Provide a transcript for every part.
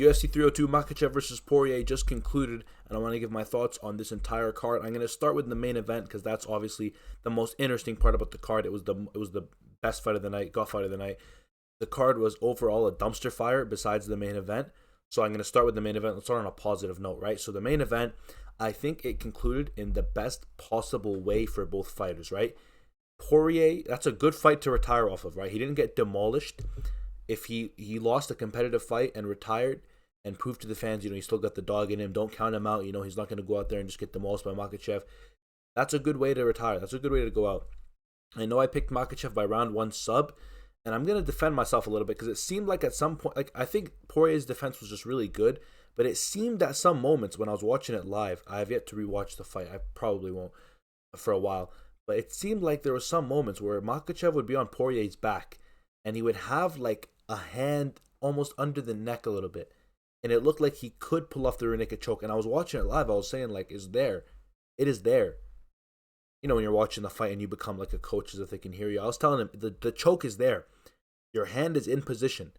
UFC 302 Makachev versus Poirier just concluded, and I want to give my thoughts on this entire card. I'm going to start with the main event because that's obviously the most interesting part about the card. It was the best fight of the night, gut fight of the night. The card was overall a dumpster fire besides the main event. So I'm going to start with the main event. Let's start on a positive note, right? So the main event, I think it concluded in the best possible way for both fighters, right? Poirier, that's a good fight to retire off of, right? He didn't get demolished. If he lost a competitive fight and retired and proved to the fans, he still got the dog in him. Don't count him out. He's not going to go out there and just get demolished by Makachev. That's a good way to retire. That's a good way to go out. I know I picked Makachev by round 1 sub, and I'm going to defend myself a little bit because it seemed like at some point, I think Poirier's defense was just really good, but it seemed at some moments when I was watching it live, I have yet to rewatch the fight. I probably won't for a while, but it seemed like there were some moments where Makachev would be on Poirier's back, and he would have like a hand almost under the neck a little bit, and it looked like he could pull off the rear naked choke. And I was watching it live, I was saying like, it is there. When you're watching the fight and you become like a coach as if they can hear you, I was telling him the choke is there, your hand is in position,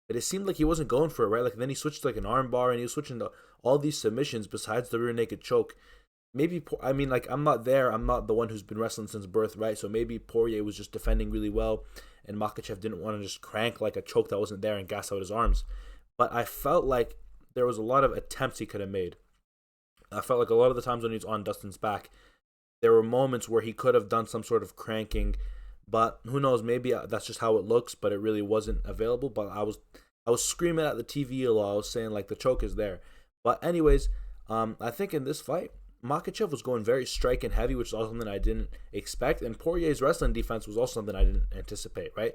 but it seemed like he wasn't going for it, right? Like then he switched to like an arm bar, and he was switching to all these submissions besides the rear naked choke. Maybe, I'm not there, I'm not the one who's been wrestling since birth, right? So maybe Poirier was just defending really well, and Makachev didn't want to just crank like a choke that wasn't there and gas out his arms. But I felt like there was a lot of attempts he could have made. I felt like a lot of the times when he was on Dustin's back, there were moments where he could have done some sort of cranking, but who knows, maybe that's just how it looks, but it really wasn't available. But I was screaming at the TV a lot. I was saying like the choke is there. But anyways, I think in this fight, Makachev was going very strike and heavy, which is also something I didn't expect, and Poirier's wrestling defense was also something I didn't anticipate, right?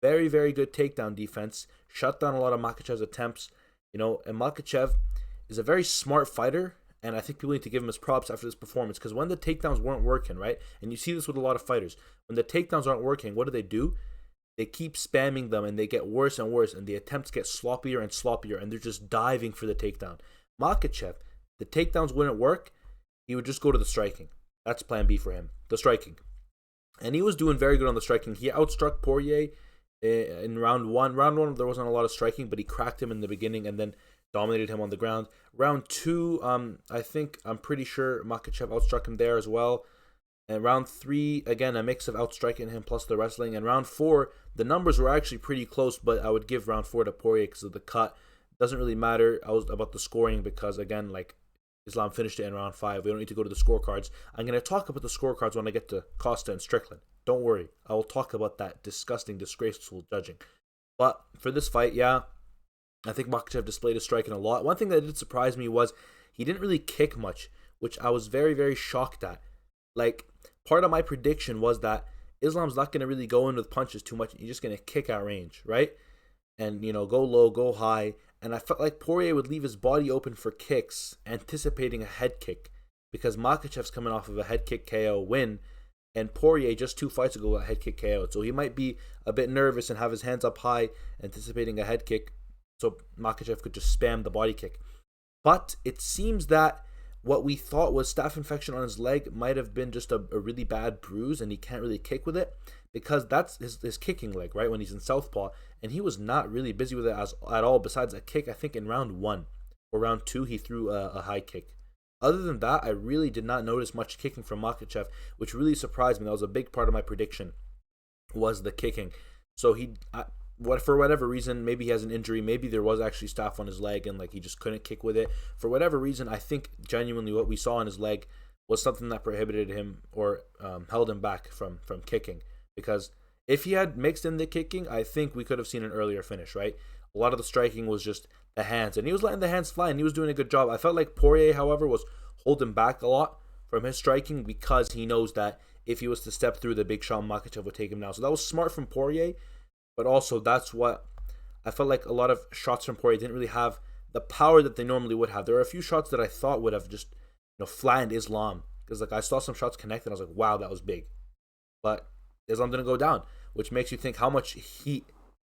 Very, very good takedown defense, shut down a lot of Makachev's attempts, and Makachev is a very smart fighter, and I think people need to give him his props after this performance, because when the takedowns weren't working, right, and you see this with a lot of fighters, when the takedowns aren't working, what do? They keep spamming them, and they get worse and worse, and the attempts get sloppier and sloppier, and they're just diving for the takedown. Makachev, the takedowns wouldn't work, he would just go to the striking. That's plan B for him, the striking. And he was doing very good on the striking. He outstruck Poirier in round 1. Round 1, there wasn't a lot of striking, but he cracked him in the beginning and then dominated him on the ground. Round 2, I'm pretty sure Makachev outstruck him there as well. And round 3, again, a mix of outstriking him plus the wrestling. And round 4, the numbers were actually pretty close, but I would give round 4 to Poirier because of the cut. Doesn't really matter about the scoring because, again, like, Islam finished it in round 5. We don't need to go to the scorecards. I'm going to talk about the scorecards when I get to Costa and Strickland. Don't worry. I will talk about that disgusting, disgraceful judging. But for this fight, yeah, I think Makachev displayed his striking a lot. One thing that did surprise me was he didn't really kick much, which I was very, very shocked at. Like, part of my prediction was that Islam's not going to really go in with punches too much. He's just going to kick at range, right? And, go low, go high. And I felt like Poirier would leave his body open for kicks, anticipating a head kick, because Makachev's coming off of a head kick KO win, and Poirier just 2 fights ago got head kick KO. So he might be a bit nervous and have his hands up high, anticipating a head kick, so Makachev could just spam the body kick. But it seems that what we thought was staph infection on his leg might have been just a really bad bruise, and he can't really kick with it, because that's his kicking leg, right, when he's in southpaw, and he was not really busy with it at all, besides a kick, I think in round 1 or round 2, he threw a high kick. Other than that, I really did not notice much kicking from Makachev, which really surprised me. That was a big part of my prediction, was the kicking. So for whatever reason, maybe he has an injury, maybe there was actually staph on his leg, and like he just couldn't kick with it. For whatever reason, I think genuinely what we saw on his leg was something that prohibited him or held him back from kicking. Because if he had mixed in the kicking, I think we could have seen an earlier finish, right? A lot of the striking was just the hands, and he was letting the hands fly, and he was doing a good job. I felt like Poirier, however, was holding back a lot from his striking because he knows that if he was to step through the big shot, Makachev would take him down. So that was smart from Poirier, but also that's what I felt like a lot of shots from Poirier didn't really have the power that they normally would have. There were a few shots that I thought would have just flattened Islam, because like I saw some shots connect and I was like, wow, that was big. But Islam didn't go down, which makes you think how much heat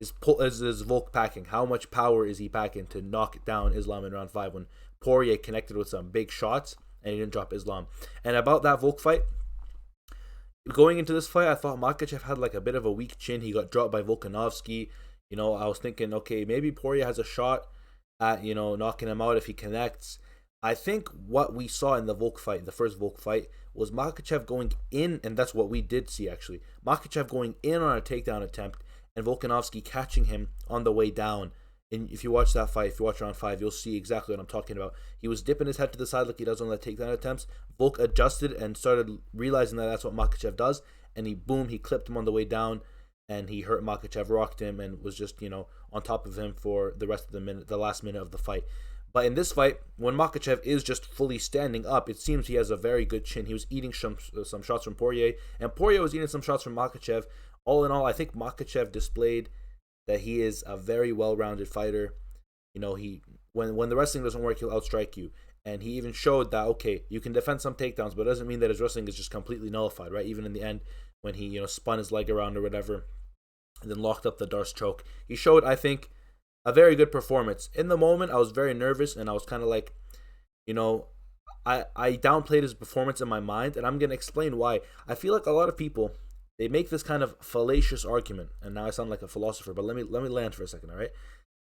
is Volk packing? How much power is he packing to knock down Islam in round 5 when Poirier connected with some big shots and he didn't drop Islam? And about that Volk fight, going into this fight, I thought Makachev had like a bit of a weak chin. He got dropped by Volkanovski. I was thinking, okay, maybe Poirier has a shot. at, knocking him out if he connects. I think what we saw in the Volk fight, the first Volk fight, was Makachev going in, and that's what we did see actually. Makachev going in on a takedown attempt, and Volkanovski catching him on the way down. And if you watch that fight, if you watch round 5, you'll see exactly what I'm talking about. He was dipping his head to the side like he does on the takedown attempts. Volk adjusted and started realizing that that's what Makachev does, and he clipped him on the way down, and he hurt Makachev, rocked him, and was just, on top of him for the rest of the last minute of the fight. But in this fight, when Makachev is just fully standing up, it seems he has a very good chin. He was eating some shots from Poirier, and Poirier was eating some shots from Makachev. All in all, I think Makachev displayed that he is a very well-rounded fighter. When the wrestling doesn't work, he'll outstrike you. And he even showed that, okay, you can defend some takedowns, but it doesn't mean that his wrestling is just completely nullified, right? Even in the end, when he, spun his leg around or whatever, and then locked up the Darce choke. He showed, I think, a very good performance. In the moment, I was very nervous, and I was kind of like, I downplayed his performance in my mind, and I'm going to explain why. I feel like a lot of people, they make this kind of fallacious argument, and now I sound like a philosopher, but let me land for a second, all right?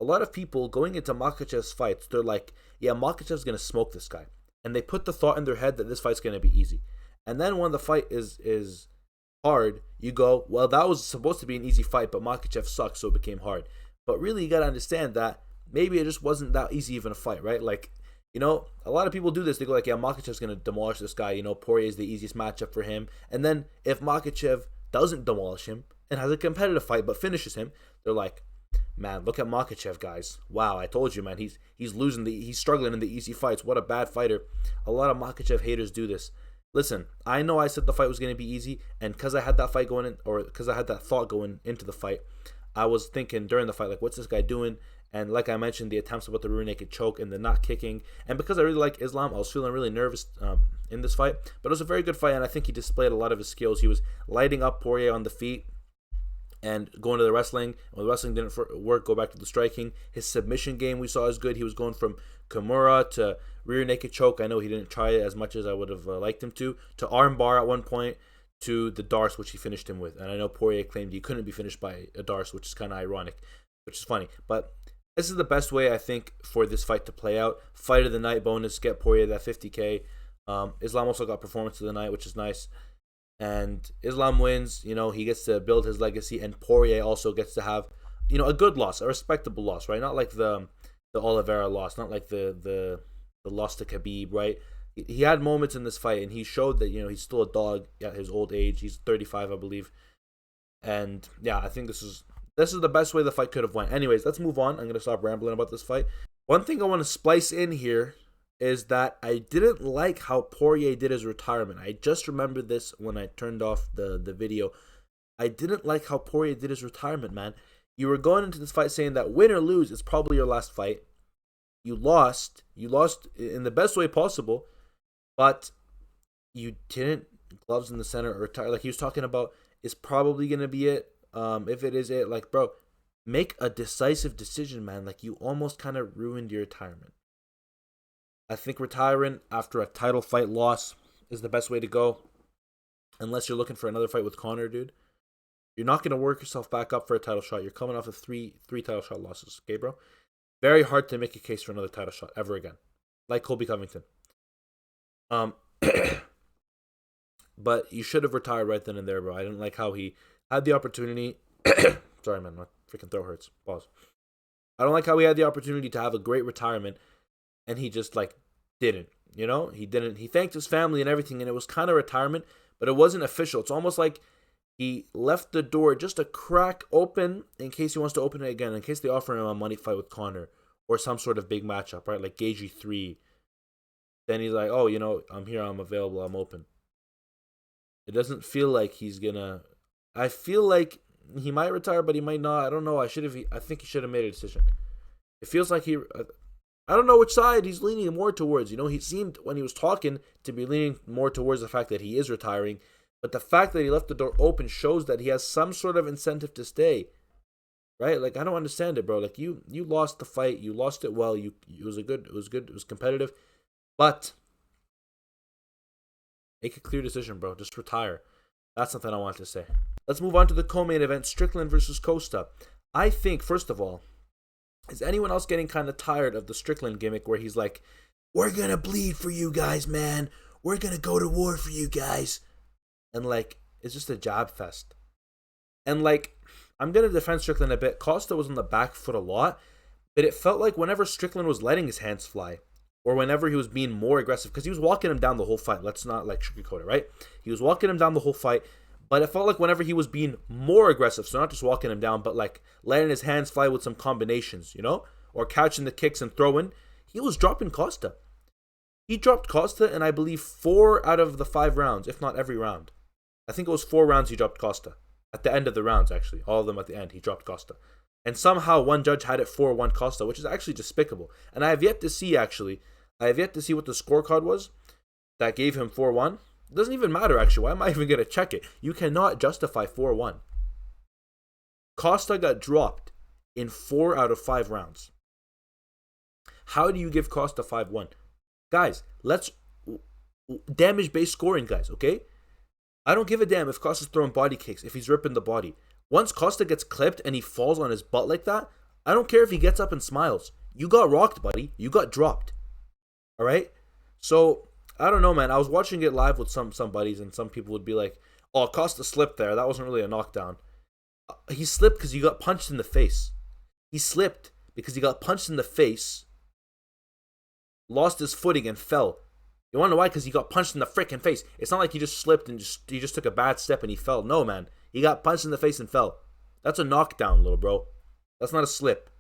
A lot of people going into Makachev's fights, they're like, yeah, Makachev's going to smoke this guy. And they put the thought in their head that this fight's going to be easy. And then when the fight is hard, you go, well, that was supposed to be an easy fight, but Makachev sucked, so it became hard. But really, you got to understand that maybe it just wasn't that easy even a fight, right? Like, a lot of people do this. They go like, yeah, Makachev's going to demolish this guy. Poirier is the easiest matchup for him. And then if Makachev doesn't demolish him and has a competitive fight but finishes him, they're like, man, look at Makachev, guys. Wow, I told you, man. He's struggling in the easy fights. What a bad fighter. A lot of Makachev haters do this. Listen, I know I said the fight was going to be easy, and because I had that fight going in, or because I had that thought going into the fight, I was thinking during the fight, like, what's this guy doing? And like I mentioned, the attempts about the rear naked choke and the not kicking. And because I really like Islam, I was feeling really nervous in this fight. But it was a very good fight, and I think he displayed a lot of his skills. He was lighting up Poirier on the feet and going to the wrestling. When the wrestling didn't work, go back to the striking. His submission game we saw is good. He was going from Kimura to rear naked choke. I know he didn't try it as much as I would have liked him to arm bar at one point, to the Darce, which he finished him with. And I know Poirier claimed he couldn't be finished by a Darce, which is kind of ironic, which is funny. But this is the best way, I think, for this fight to play out. Fight of the night bonus, get Poirier that 50K. Islam also got performance of the night, which is nice. And Islam wins, he gets to build his legacy, and Poirier also gets to have, a good loss, a respectable loss, right? Not like the Oliveira loss, not like the loss to Khabib, right? He had moments in this fight, and he showed that, he's still a dog at his old age. He's 35, I believe. And yeah, I think this is the best way the fight could have went. Anyways, let's move on. I'm going to stop rambling about this fight. One thing I want to splice in here is that I didn't like how Poirier did his retirement. I just remembered this when I turned off the video. I didn't like how Poirier did his retirement, man. You were going into this fight saying that win or lose, it's probably your last fight. You lost in the best way possible, but you didn't. Gloves in the center or retire. Like he was talking about, it's probably going to be it. If it is it, like, bro, make a decisive decision, man. Like, you almost kind of ruined your retirement. I think retiring after a title fight loss is the best way to go. Unless you're looking for another fight with Conor, dude. You're not going to work yourself back up for a title shot. You're coming off of three title shot losses, okay, bro? Very hard to make a case for another title shot ever again. Like Colby Covington. But you should have retired right then and there, bro. I didn't like how he had the opportunity. Sorry, man. My freaking throat hurts. Pause. I don't like how he had the opportunity to have a great retirement, and he just, like, didn't. He didn't. He thanked his family and everything, and it was kind of retirement, but it wasn't official. It's almost like he left the door just a crack open in case he wants to open it again, in case they offer him a money fight with Conor or some sort of big matchup, right? Like Gagey 3. Then he's like, oh, I'm here, I'm available, I'm open. It doesn't feel like he's gonna. I feel like he might retire, but he might not. I don't know. I think he should have made a decision. It feels like he. I don't know which side he's leaning more towards. He seemed when he was talking to be leaning more towards the fact that he is retiring, but the fact that he left the door open shows that he has some sort of incentive to stay. Right? Like, I don't understand it, bro. Like, you lost the fight. You lost it well. It was good. It was competitive, but make a clear decision, bro. Just retire. That's something I wanted to say. Let's move on to the co-main event, Strickland versus Costa. I think, first of all, Is anyone else getting kind of tired of the Strickland gimmick where he's like, we're going to bleed for you guys, man. We're going to go to war for you guys. And like, it's just a jab fest. And like, I'm going to defend Strickland a bit. Costa was on the back foot a lot, but it felt like whenever Strickland was letting his hands fly, or whenever he was being more aggressive, because he was walking him down the whole fight. Let's not like sugarcoat it, right? He was walking him down the whole fight, but it felt like whenever he was being more aggressive, so not just walking him down, but like letting his hands fly with some combinations, you know? Or catching the kicks and throwing, he was dropping Costa. He dropped Costa in, I believe, 4 out of the 5 rounds, if not every round. I think it was 4 rounds he dropped Costa. At the end of the rounds, actually. All of them at the end, he dropped Costa. And somehow one judge had it 4-1 Costa, which is actually despicable. And I have yet to see, what the scorecard was that gave him 4-1. It doesn't even matter, actually. Why am I even going to check it? You cannot justify 4-1. Costa got dropped in 4 out of 5 rounds. How do you give Costa 5-1? Guys, let's damage-based scoring, guys, okay? I don't give a damn if Costa's throwing body kicks, if he's ripping the body. Once Costa gets clipped and he falls on his butt like that, I don't care if he gets up and smiles. You got rocked, buddy. You got dropped. All right? So, I don't know, man. I was watching it live with some buddies, and some people would be like, oh, Costa slipped there. That wasn't really a knockdown. He slipped because he got punched in the face. He slipped because he got punched in the face, lost his footing, and fell. You want to know why? Because he got punched in the freaking face. It's not like he just slipped and he just took a bad step and he fell. No, man. He got punched in the face and fell. That's a knockdown, little bro. That's not a slip.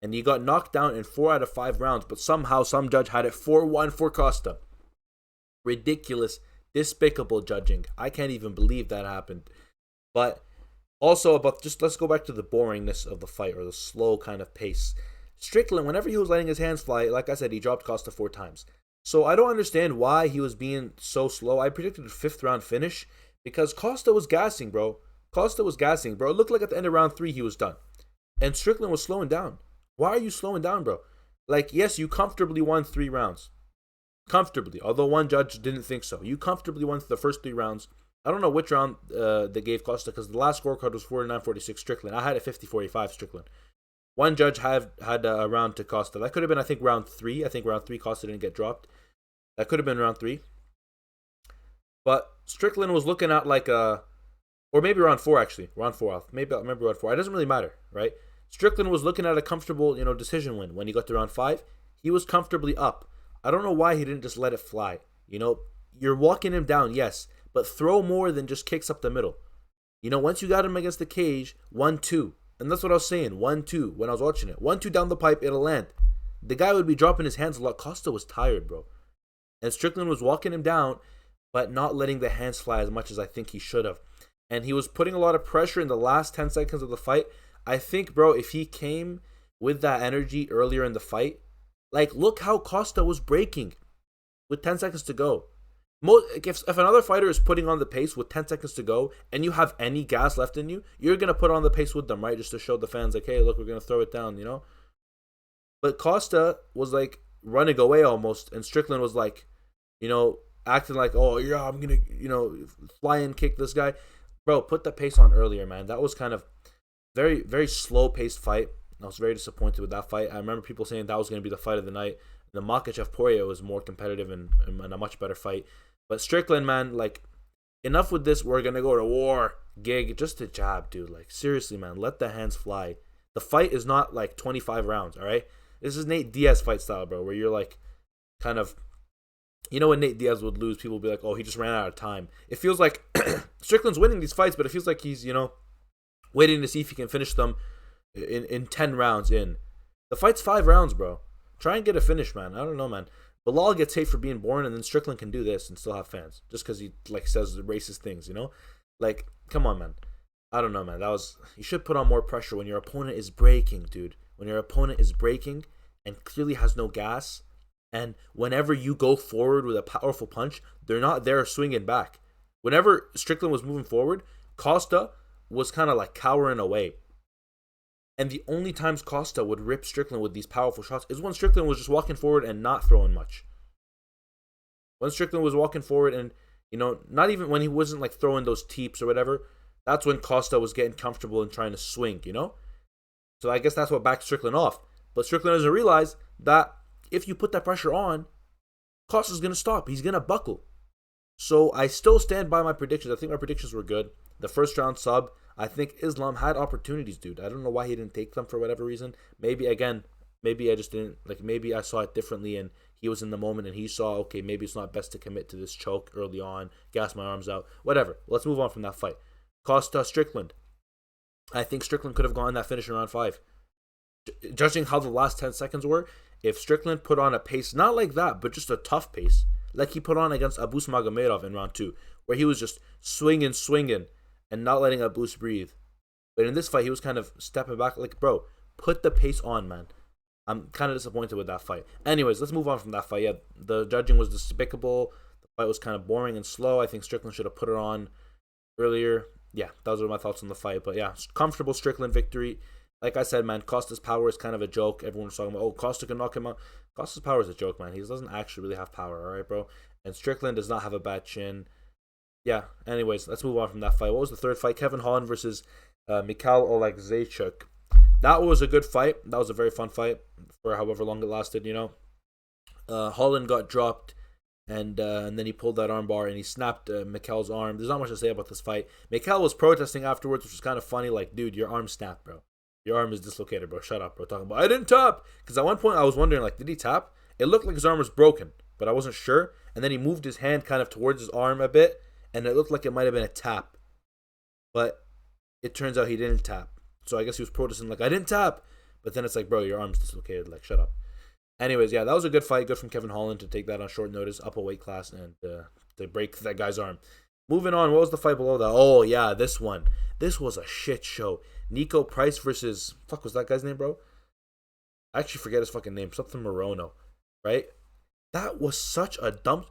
And he got knocked down in 4 out of 5 rounds, but somehow some judge had it 4-1 for Costa. Ridiculous, despicable judging. I can't even believe that happened. But also let's go back to the boringness of the fight, or the slow kind of pace. Strickland, whenever he was letting his hands fly, like I said, he dropped Costa 4 times. So I don't understand why he was being so slow. I predicted a 5th round finish because Costa was gassing, bro. It looked like at the end of round 3 he was done. And Strickland was slowing down. Why are you slowing down, bro? Like, yes, you comfortably won 3 rounds. Comfortably. Although one judge didn't think so. You comfortably won the first 3 rounds. I don't know which round they gave Costa, because the last scorecard was 49-46 Strickland. I had it 50-45 Strickland. One judge had a round to Costa. That could have been, I think, round 3. I think round 3 Costa didn't get dropped. That could have been round 3. But Strickland was looking at like a... Or maybe round 4, actually. Round 4. Maybe I remember round 4. It doesn't really matter, right? Strickland was looking at a comfortable, decision win. When he got to round 5, he was comfortably up. I don't know why he didn't just let it fly. You're walking him down, yes, but throw more than just kicks up the middle. Once you got him against the cage, 1-2. And that's what I was saying, 1-2 when I was watching it. 1-2 down the pipe, it'll land. The guy would be dropping his hands a lot. Costa was tired, bro. And Strickland was walking him down, but not letting the hands fly as much as I think he should have. And he was putting a lot of pressure in the last 10 seconds of the fight. I think, bro, if he came with that energy earlier in the fight, like, look how Costa was breaking with 10 seconds to go. If another fighter is putting on the pace with 10 seconds to go and you have any gas left in you, you're going to put on the pace with them, right? Just to show the fans, like, hey, look, we're going to throw it down, But Costa was, like, running away almost, and Strickland was, like, acting like, oh, yeah, I'm going to, fly and kick this guy. Bro, put the pace on earlier, man. That was kind of very, very slow-paced fight. I was very disappointed with that fight. I remember people saying that was going to be the fight of the night. The Makachev Poirier was more competitive and a much better fight. But Strickland, man, like, enough with this. We're going to go to war gig. Just a jab, dude. Like, seriously, man, let the hands fly. The fight is not, like, 25 rounds, all right? This is Nate Diaz fight style, bro, where you're, like, kind of... when Nate Diaz would lose, people would be like, oh, he just ran out of time. It feels like Strickland's winning these fights, but it feels like he's, waiting to see if he can finish them in 10 rounds in. The fight's 5 rounds, bro. Try and get a finish, man. I don't know, man. Bilal gets hate for being born, and then Strickland can do this and still have fans. Just because he, like, says racist things, Like, come on, man. I don't know, man. You should put on more pressure when your opponent is breaking, dude. When your opponent is breaking and clearly has no gas, and whenever you go forward with a powerful punch, they're not there swinging back. Whenever Strickland was moving forward, Costa was kind of like cowering away. And the only times Costa would rip Strickland with these powerful shots is when Strickland was just walking forward and not throwing much. When Strickland was walking forward and, not even when he wasn't like throwing those teeps or whatever, that's when Costa was getting comfortable and trying to swing, So I guess that's what backed Strickland off. But Strickland doesn't realize that if you put that pressure on, Costa's going to stop. He's going to buckle. So I still stand by my predictions. I think my predictions were good. The first round sub, I think Islam had opportunities, dude. I don't know why he didn't take them for whatever reason. Maybe I just didn't, like, maybe I saw it differently and he was in the moment and he saw, okay, maybe it's not best to commit to this choke early on, gas my arms out, whatever. Let's move on from that fight. Costa, Strickland. I think Strickland could have gone that finish in round 5. Judging how the last 10 seconds were, if Strickland put on a pace, not like that, but just a tough pace, like he put on against Abus Magomedov in round 2, where he was just swinging, and not letting Abus breathe. But in this fight, he was kind of stepping back, like, bro, put the pace on, man. I'm kind of disappointed with that fight. Anyways, let's move on from that fight. Yeah, the judging was despicable. The fight was kind of boring and slow. I think Strickland should have put it on earlier. Yeah, those are my thoughts on the fight. But yeah, comfortable Strickland victory. Like I said, man, Costa's power is kind of a joke. Everyone's talking about, oh, Costa can knock him out. Costa's power is a joke, man. He doesn't actually really have power, all right, bro? And Strickland does not have a bad chin. Yeah, anyways, let's move on from that fight. What was the third fight? Kevin Holland versus Mikhail Oleksiejczuk. That was a good fight. That was a very fun fight for however long it lasted, you know. Holland got dropped, and then he pulled that armbar, and he snapped Mikhail's arm. There's not much to say about this fight. Mikhail was protesting afterwards, which was kind of funny. Like, dude, your arm snapped, bro. Your arm is dislocated, bro. Shut up, bro. Talking about, I didn't tap. Because at one point, I was wondering, like, did he tap? It looked like his arm was broken, but I wasn't sure. And then he moved his hand kind of towards his arm a bit, and it looked like it might have been a tap. But it turns out he didn't tap. So I guess he was protesting, like, I didn't tap. But then it's like, bro, your arm's dislocated. Like, shut up. Anyways, yeah, that was a good fight. Good from Kevin Holland to take that on short notice, up a weight class, and to break that guy's arm. Moving on, what was the fight below that? Oh, yeah, this one. This was a shit show. Nico Price versus... Fuck, was that guy's name, bro? I actually forget his fucking name. Something Morono, right? That was such a dumb...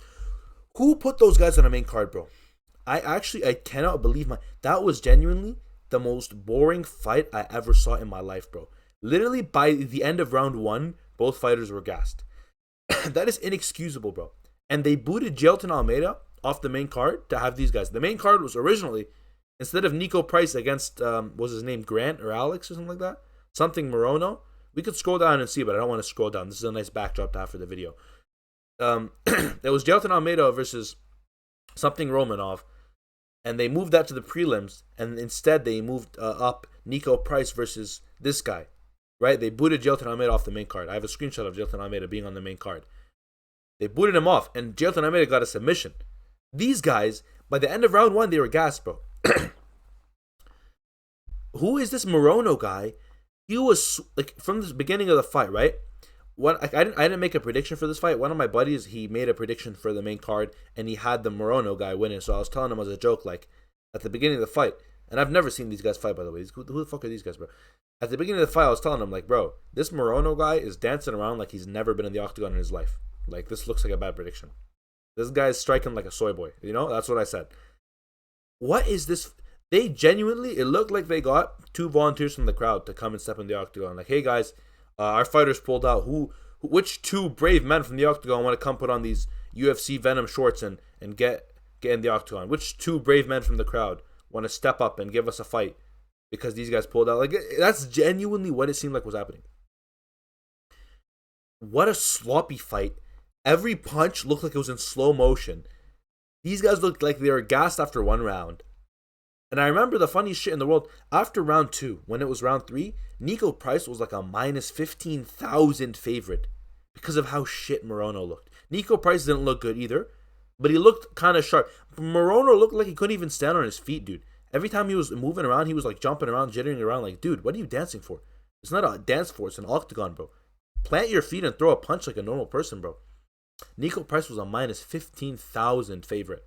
Who put those guys on the main card, bro? I cannot believe that was genuinely the most boring fight I ever saw in my life, bro. Literally, by the end of round 1, both fighters were gassed. That is inexcusable, bro. And they booted Jailton Almeida off the main card to have these guys. The main card was originally, instead of Nico Price against, was his name Grant or Alex or something like that? Something Morono. We could scroll down and see, but I don't want to scroll down. This is a nice backdrop to have for the video. It was Jailton Almeida versus something Romanov, and they moved that to the prelims, and instead they moved up Nico Price versus this guy, right? They booted Jailton Almeida off the main card. I have a screenshot of Jailton Almeida being on the main card. They booted him off, and Jailton Almeida got a submission. These guys, by the end of round 1, they were gassed, bro. Who is this Morono guy? He was, like, from the beginning of the fight, right? I didn't make a prediction for this fight. One of my buddies, he made a prediction for the main card, and he had the Morono guy winning. So I was telling him as a joke, like, at the beginning of the fight, and I've never seen these guys fight, by the way. Who the fuck are these guys, bro? At the beginning of the fight, I was telling him, like, bro, this Morono guy is dancing around like he's never been in the octagon in his life. Like, this looks like a bad prediction. This guy's striking like a soy boy. You know, that's what I said. What is this? They genuinely, it looked like they got 2 volunteers from the crowd to come and step in the octagon. Like, hey guys, our fighters pulled out. Which 2 brave men from the octagon want to come put on these UFC Venom shorts and get in the octagon? Which 2 brave men from the crowd want to step up and give us a fight because these guys pulled out? Like, that's genuinely what it seemed like was happening. What a sloppy fight. Every punch looked like it was in slow motion. These guys looked like they were gassed after 1 round. And I remember the funniest shit in the world, after round 2, when it was round 3, Nico Price was like a minus 15,000 favorite because of how shit Morono looked. Nico Price didn't look good either, but he looked kind of sharp. Morono looked like he couldn't even stand on his feet, dude. Every time he was moving around, he was like jumping around, jittering around, like, dude, what are you dancing for? It's not a dance floor, it's an octagon, bro. Plant your feet and throw a punch like a normal person, bro. Nico Price was a minus 15,000 favorite,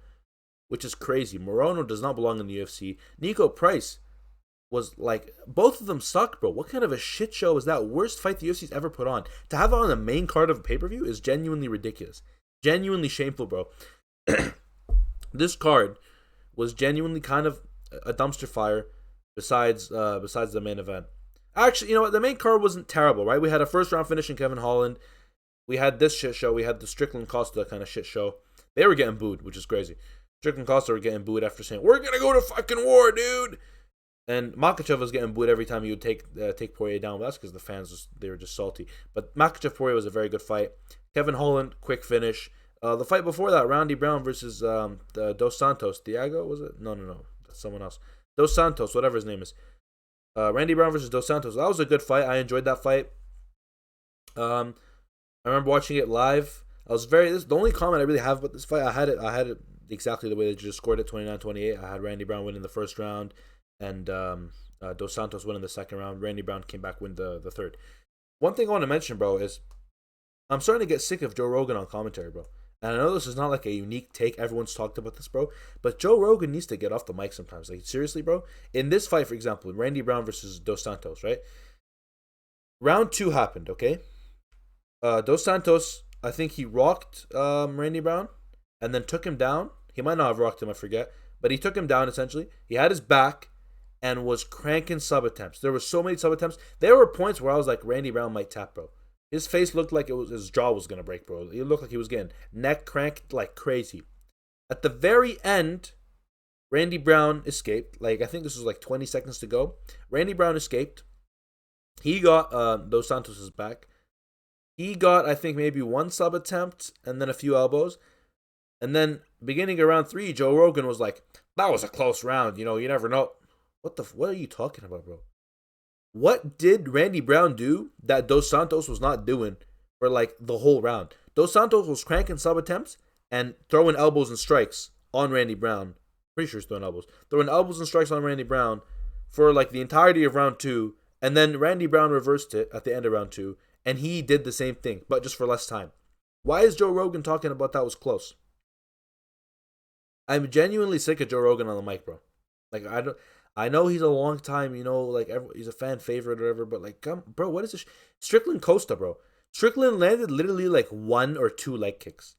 which is crazy. Morono does not belong in the UFC. Nico Price was like, both of them suck, bro. What kind of a shit show is that? Worst fight the UFC's ever put on. To have it on the main card of a pay-per-view is genuinely ridiculous. Genuinely shameful, bro. This card was genuinely kind of a dumpster fire besides the main event. Actually, you know what? The main card wasn't terrible, right? We had a first round finish in Kevin Holland. We had this shit show. We had the Strickland Costa kind of shit show. They were getting booed, which is crazy. Strickland Costa were getting booed after saying, we're going to go to fucking war, dude. And Makachev was getting booed every time he would take Poirier down. But that's because the fans they were just salty. But Makachev Poirier was a very good fight. Kevin Holland, quick finish. The fight before that, Randy Brown versus Dos Santos. Diego, was it? No. That's someone else. Dos Santos, whatever his name is. Randy Brown versus Dos Santos. That was a good fight. I enjoyed that fight. I remember watching it live. This is the only comment I really have about this fight. I had it exactly the way they just scored it, 29-28. I had Randy Brown winning the first round, and Dos Santos winning the second round. Randy Brown came back win the third. One thing I want to mention, bro, is I'm starting to get sick of Joe Rogan on commentary, bro. And I know this is not like a unique take. Everyone's talked about this, bro. But Joe Rogan needs to get off the mic sometimes. Like, seriously, bro. In this fight, for example, Randy Brown versus Dos Santos, right? Round 2 happened, okay? Dos Santos, I think he rocked Randy Brown and then took him down. He might not have rocked him, I forget. But he took him down, essentially. He had his back and was cranking sub attempts. There were so many sub attempts. There were points where I was like, Randy Brown might tap, bro. His face looked like his jaw was gonna break, bro. It looked like he was getting neck cranked like crazy. At the very end, Randy Brown escaped. Like, I think this was like 20 seconds to go. Randy Brown escaped. He got Dos Santos' back. He got, I think, maybe one sub attempt and then a few elbows. And then beginning of round 3, Joe Rogan was like, that was a close round. You know, you never know. What are you talking about, bro? What did Randy Brown do that Dos Santos was not doing for like the whole round? Dos Santos was cranking sub attempts and throwing elbows and strikes on Randy Brown. Pretty sure he's throwing elbows and strikes on Randy Brown for like the entirety of round 2. And then Randy Brown reversed it at the end of round 2. And he did the same thing, but just for less time. Why is Joe Rogan talking about that was close? I'm genuinely sick of Joe Rogan on the mic, bro. Like, I know he's a long time, you know, like he's a fan favorite or whatever, but like, bro, what is this? Strickland Costa, bro. Strickland landed literally like 1 or 2 leg kicks.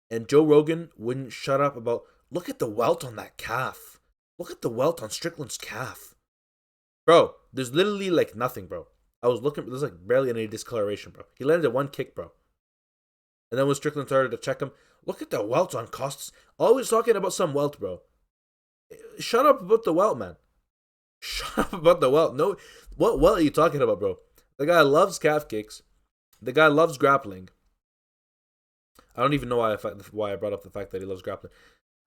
And Joe Rogan wouldn't shut up about, look at the welt on that calf. Look at the welt on Strickland's calf. Bro, there's literally like nothing, bro. I was looking, there's like barely any discoloration, bro. He landed 1 kick, bro. And then when Strickland started to check him, look at the welt on Costas. Always talking about some welt, bro. Shut up about the welt, man. Shut up about the welt. No, what welt are you talking about, bro? The guy loves calf kicks. The guy loves grappling. I don't even know why I brought up the fact that he loves grappling.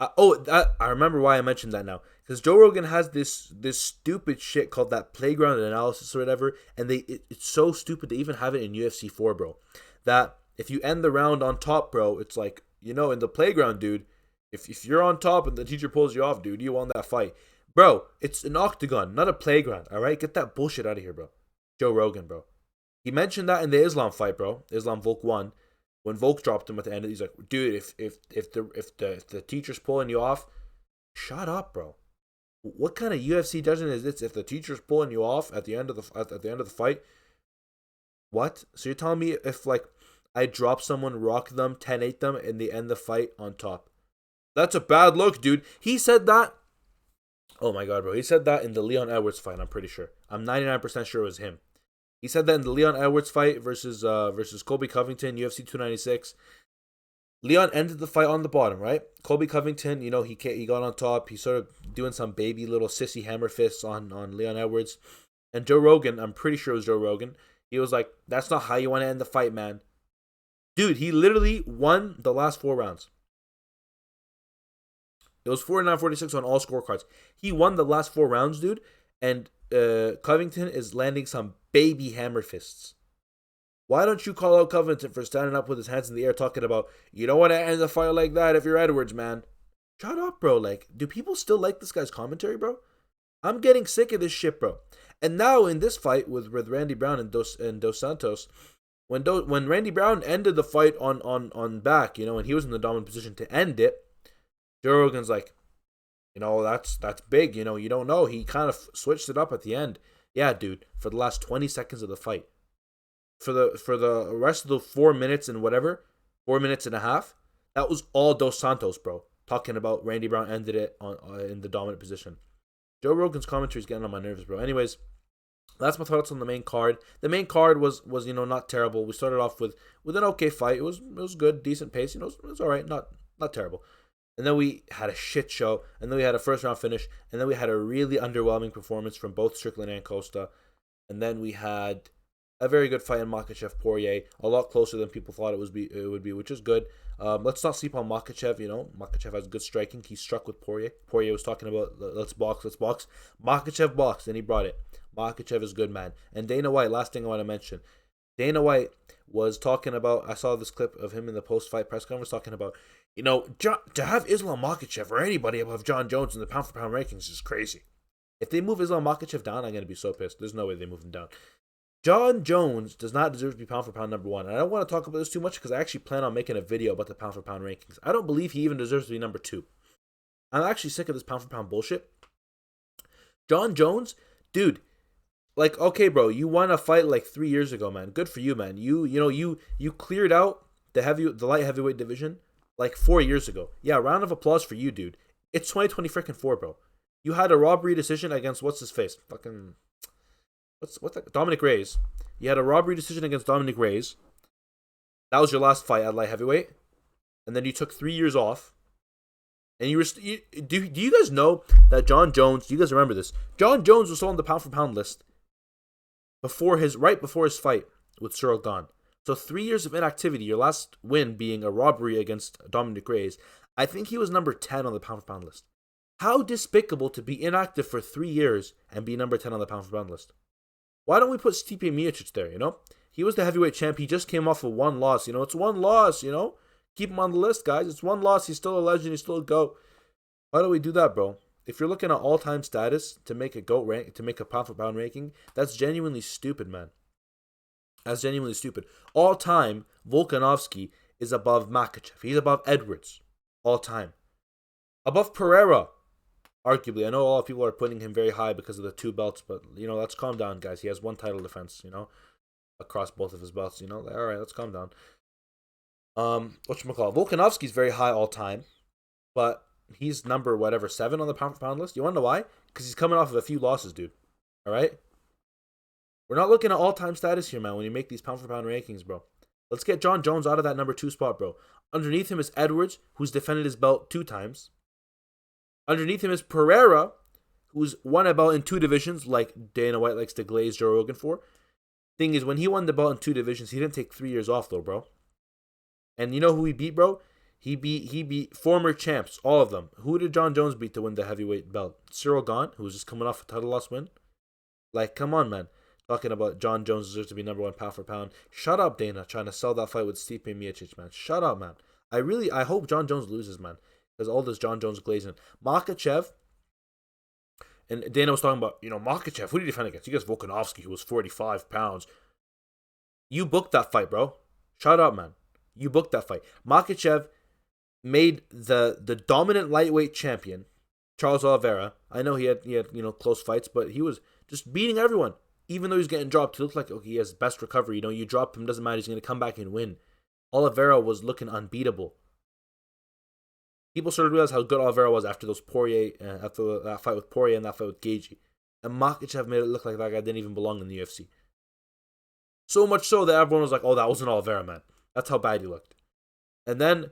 I remember why I mentioned that now. Because Joe Rogan has this stupid shit called that playground analysis or whatever, and it's so stupid. They even have it in UFC 4, bro. That if you end the round on top, bro, it's like, you know, in the playground, dude, if you're on top and the teacher pulls you off, dude, you won that fight. Bro, it's an octagon, not a playground, all right? Get that bullshit out of here, bro. Joe Rogan, bro. He mentioned that in the Islam fight, bro. Islam Volk won. When Volk dropped him at the end, he's like, dude, if the teacher's pulling you off, shut up, bro. What kind of UFC judging is this? If the teacher's pulling you off at the end of the fight, what? So you're telling me if like I drop someone, rock them, 10-8 them, and they end the fight on top? That's a bad look, dude. He said that. Oh my god, bro. He said that in the Leon Edwards fight, I'm pretty sure. I'm 99% sure it was him. He said that in the Leon Edwards fight versus Colby Covington, UFC 296. Leon ended the fight on the bottom, right? Colby Covington, you know, he got on top. He's sort of doing some baby little sissy hammer fists on Leon Edwards. And Joe Rogan, I'm pretty sure it was Joe Rogan, he was like, that's not how you want to end the fight, man. Dude, he literally won the last 4 rounds. It was 49-46 on all scorecards. He won the last 4 rounds, dude. And Covington is landing some baby hammer fists. Why don't you call out Covington for standing up with his hands in the air talking about, you don't want to end the fight like that if you're Edwards, man? Shut up, bro. Like, do people still like this guy's commentary, bro? I'm getting sick of this shit, bro. And now in this fight with Randy Brown and Dos Santos, when Randy Brown ended the fight on back, you know, and he was in the dominant position to end it, Joe Rogan's like, you know, that's big, you know, you don't know. He kind of switched it up at the end. Yeah, dude, for the last 20 seconds of the fight. For the rest of the 4 minutes and whatever, 4 minutes and a half, that was all Dos Santos, bro. Talking about Randy Brown ended it in the dominant position. Joe Rogan's commentary is getting on my nerves, bro. Anyways, that's my thoughts on the main card. The main card was you know, not terrible. We started off with an okay fight. It was good, decent pace. You know, it was all right, not terrible. And then we had a shit show, and then we had a first round finish, and then we had a really underwhelming performance from both Strickland and Costa, and then we had a very good fight in Makachev Poirier, a lot closer than people thought it would be, which is good. Let's not sleep on Makachev. Makachev has good striking. He struck with Poirier. Poirier was talking about let's box. Makachev boxed, and he brought it. Makachev is good, man. And Dana White. Last thing I want to mention, Dana White was talking about. I saw this clip of him in the post-fight press conference talking about, to have Islam Makachev or anybody above John Jones in the pound-for-pound rankings is crazy. If they move Islam Makachev down, I'm gonna be so pissed. There's no way they move him down. John Jones does not deserve to be pound for pound number one. And I don't want to talk about this too much because I actually plan on making a video about the pound for pound rankings. I don't believe he even deserves to be number two. I'm actually sick of this pound for pound bullshit. John Jones, dude, okay, bro, you won a fight 3 years ago, man. Good for you, man. You cleared out the light heavyweight division 4 years ago. Yeah, round of applause for you, dude. It's 2024, bro. You had a robbery decision against what's his face? Fucking what's that? Dominic Reyes. You had a robbery decision against Dominic Reyes. That was your last fight at light heavyweight, and then you took 3 years off. And do you guys know that John Jones? Do you guys remember this? John Jones was still on the pound for pound list right before his fight with Cyril Gane. So 3 years of inactivity. Your last win being a robbery against Dominic Reyes. I think he was number 10 on the pound for pound list. How despicable to be inactive for 3 years and be number 10 on the pound for pound list. Why don't we put Stipe Miocic there, He was the heavyweight champ. He just came off of one loss, It's one loss, Keep him on the list, guys. It's one loss. He's still a legend. He's still a GOAT. Why do we do that, bro? If you're looking at all-time status to make a GOAT rank, to make a pound-for-pound ranking, that's genuinely stupid, man. That's genuinely stupid. All-time, Volkanovski is above Makachev. He's above Edwards. All-time. Above Pereira. Arguably, I know a lot of people are putting him very high because of the 2 belts, but, let's calm down, guys. He has 1 title defense, across both of his belts, All right, let's calm down. Whatchamacallit? Volkanovski's very high all time, but he's number, 7 on the pound-for-pound list. You want to know why? Because he's coming off of a few losses, dude. All right? We're not looking at all-time status here, man, when you make these pound-for-pound rankings, bro. Let's get John Jones out of that number 2 spot, bro. Underneath him is Edwards, who's defended his belt 2 times. Underneath him is Pereira, who's won a belt in 2 divisions, like Dana White likes to glaze Joe Rogan for. Thing is, when he won the belt in 2 divisions, he didn't take 3 years off, though, bro. And you know who he beat, bro? He beat former champs, all of them. Who did John Jones beat to win the heavyweight belt? Cyril Gane, who was just coming off a title loss win. Come on, man. Talking about John Jones deserves to be number 1 pound for pound. Shut up, Dana, trying to sell that fight with Stipe Miocic, man. Shut up, man. I hope John Jones loses, man. Because all this John Jones glazing. Makachev, and Dana was talking about, Makachev, who did he defend against? He against Volkanovski, who was 45 pounds. You booked that fight, bro. Shut up, man. You booked that fight. Makachev made the dominant lightweight champion, Charles Oliveira. I know he had close fights, but he was just beating everyone. Even though he was getting dropped, he looked like he has best recovery. You drop him, doesn't matter. He's going to come back and win. Oliveira was looking unbeatable. People started to realize how good Oliveira was after after that fight with Poirier and that fight with Gaethje. And Makachev made it look like that guy didn't even belong in the UFC. So much so that everyone was like, oh, that wasn't Oliveira, man. That's how bad he looked. And then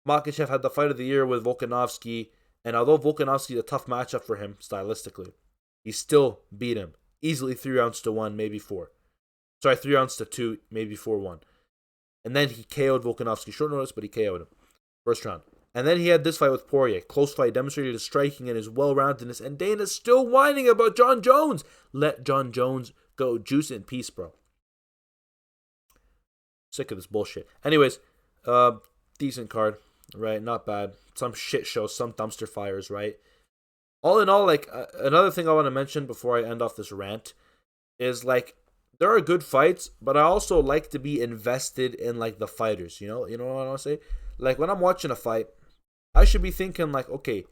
Makachev had the fight of the year with Volkanovski. And although Volkanovski is a tough matchup for him, stylistically, he still beat him. Easily 3 rounds to 1, maybe 4. 3 rounds to 2, maybe 4-1. And then he KO'd Volkanovski. Short notice, but he KO'd him. First round. And then he had this fight with Poirier. Close fight, demonstrated his striking and his well-roundedness. And Dana's still whining about John Jones. Let John Jones go. Juice in peace, bro. Sick of this bullshit. Anyways, decent card, right? Not bad. Some shit show, some dumpster fires, right? All in all, another thing I want to mention before I end off this rant is, there are good fights, but I also like to be invested in, the fighters, You know what I want to say? When I'm watching a fight, I should be thinking, okay,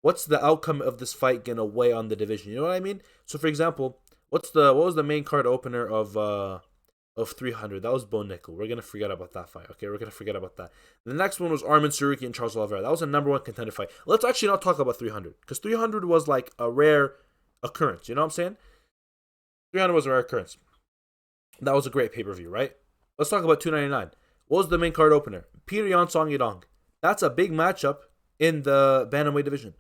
what's the outcome of this fight gonna weigh on the division? You know what I mean? So, for example, what was the main card opener of 300? That was Bo Nickel. We're gonna forget about that fight. Okay, we're gonna forget about that. The next one was Arman Saruki and Charles Oliveira. That was a number 1 contender fight. Let's actually not talk about 300 because 300 was a rare occurrence. You know what I'm saying? 300 was a rare occurrence. That was a great pay-per-view, right? Let's talk about 299. What was the main card opener? Peter Yan Song Yadong. That's a big matchup in the bantamweight division.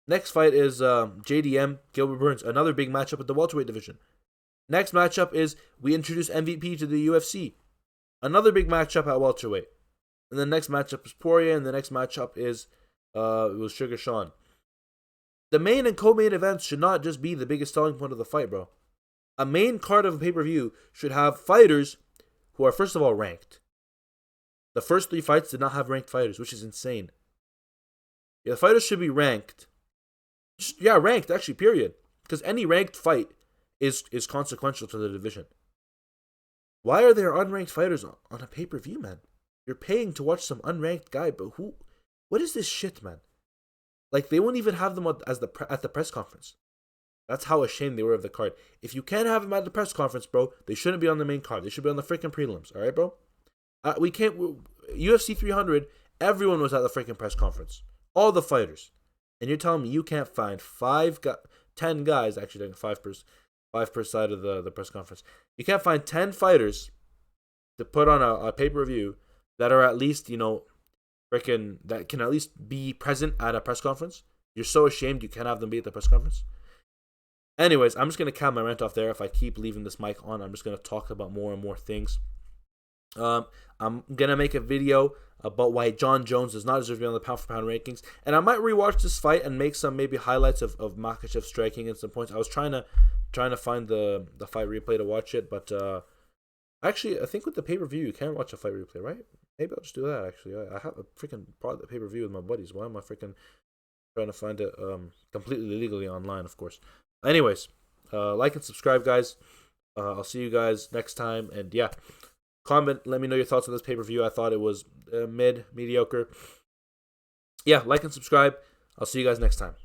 Next fight is JDM, Gilbert Burns, another big matchup at the welterweight division. Next matchup is we introduce MVP to the UFC, another big matchup at welterweight. And the next matchup is Poirier, and the next matchup is it was Sugar Sean. The main and co-main events should not just be the biggest selling point of the fight, bro. A main card of a pay-per-view should have fighters who are, first of all, ranked. The first 3 fights did not have ranked fighters, which is insane. Yeah, the fighters should be ranked. Ranked, actually, period. Because any ranked fight is consequential to the division. Why are there unranked fighters on a pay-per-view, man? You're paying to watch some unranked guy, but what is this shit, man? Like, they won't even have them at the press conference. That's how ashamed they were of the card. If you can't have them at the press conference, bro, they shouldn't be on the main card. They should be on the freaking prelims, all right, bro? UFC 300, everyone was at the freaking press conference. All the fighters. And you're telling me you can't find 10 guys, actually 5 per side of the press conference. You can't find 10 fighters to put on a pay-per-view that are at least, that can at least be present at a press conference. You're so ashamed you can't have them be at the press conference. Anyways, I'm just going to count my rant off there. If I keep leaving this mic on, I'm just going to talk about more and more things. I'm going to make a video about why John Jones does not deserve to be on the pound-for-pound rankings. And I might rewatch this fight and make some maybe highlights of Makachev striking and some points. I was trying to find the fight replay to watch it, but actually, I think with the pay-per-view, you can watch a fight replay, right? Maybe I'll just do that, actually. I have a freaking pay-per-view with my buddies. Why am I freaking trying to find it completely legally online, of course? Anyways, like and subscribe, guys. I'll see you guys next time. And yeah, comment, let me know your thoughts on this pay-per-view. I thought it was mediocre. Yeah, like and subscribe. I'll see you guys next time.